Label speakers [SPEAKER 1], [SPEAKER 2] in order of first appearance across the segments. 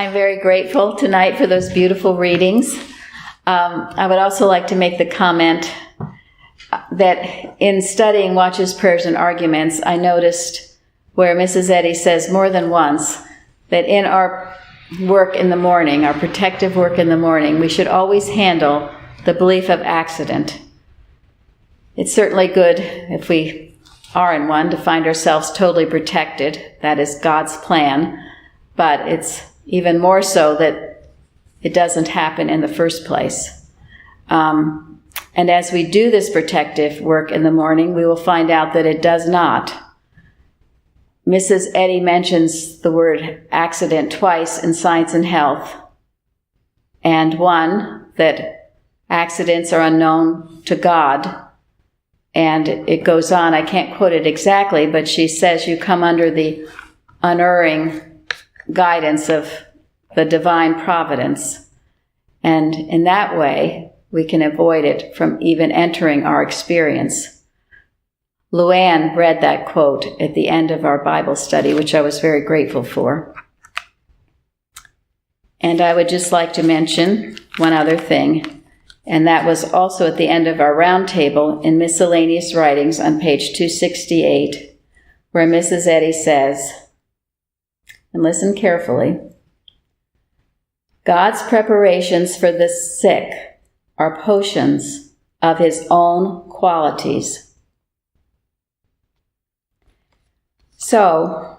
[SPEAKER 1] I'm very grateful tonight for those beautiful readings. I would also like to make the comment that in studying Watches, Prayers, and Arguments, I noticed where Mrs. Eddy says more than once that in our work in the morning, our protective work in the morning, we should always handle the belief of accident. It's certainly good if we are in one to find ourselves totally protected. That is God's plan. But it's even more so that it doesn't happen in the first place. And as we do this protective work in the morning, we will find out that it does not. Mrs. Eddy mentions the word accident twice in Science and Health, and one, that accidents are unknown to God. And it goes on, I can't quote it exactly, but she says you come under the unerring guidance of the divine providence. And in that way, we can avoid it from even entering our experience. Luann read that quote at the end of our Bible study, which I was very grateful for. And I would just like to mention one other thing, and that was also at the end of our round table in Miscellaneous Writings on page 268, where Mrs. Eddy says, and listen carefully, God's preparations for the sick are potions of his own qualities. So,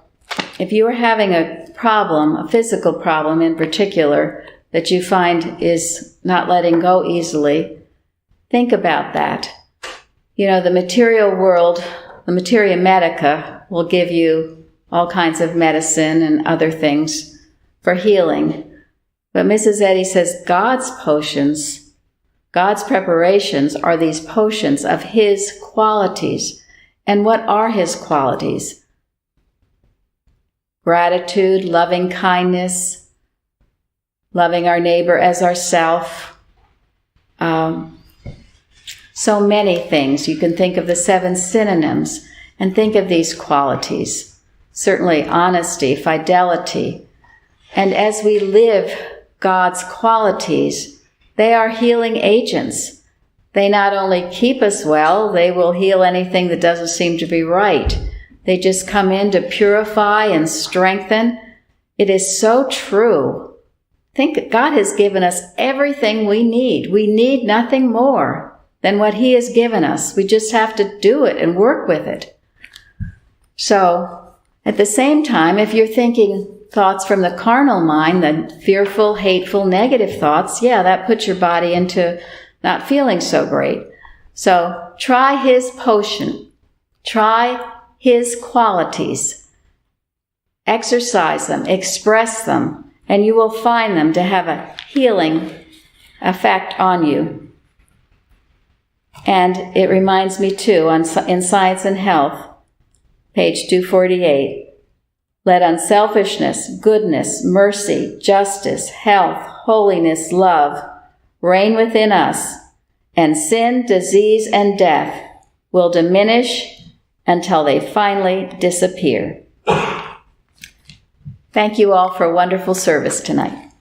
[SPEAKER 1] if you are having a problem, a physical problem in particular, that you find is not letting go easily, think about that. You know, the material world, the materia medica, will give you all kinds of medicine and other things for healing. But Mrs. Eddy says God's potions, God's preparations are these potions of his qualities. And what are his qualities? Gratitude, loving kindness, loving our neighbor as ourself. So many things. You can think of the 7 synonyms and think of these qualities. Certainly honesty, fidelity. And as we live God's qualities, they are healing agents. They not only keep us well, they will heal anything that doesn't seem to be right. They just come in to purify and strengthen. It is so true. Think God has given us everything we need. We need nothing more than what he has given us. We just have to do it and work with it. So, at the same time, if you're thinking thoughts from the carnal mind, the fearful, hateful, negative thoughts, yeah, that puts your body into not feeling so great. So, try his potion. Try his qualities. Exercise them, express them, and you will find them to have a healing effect on you. And it reminds me too, in Science and Health, page 248, let unselfishness, goodness, mercy, justice, health, holiness, love reign within us, and sin, disease, and death will diminish until they finally disappear. Thank you all for a wonderful service tonight.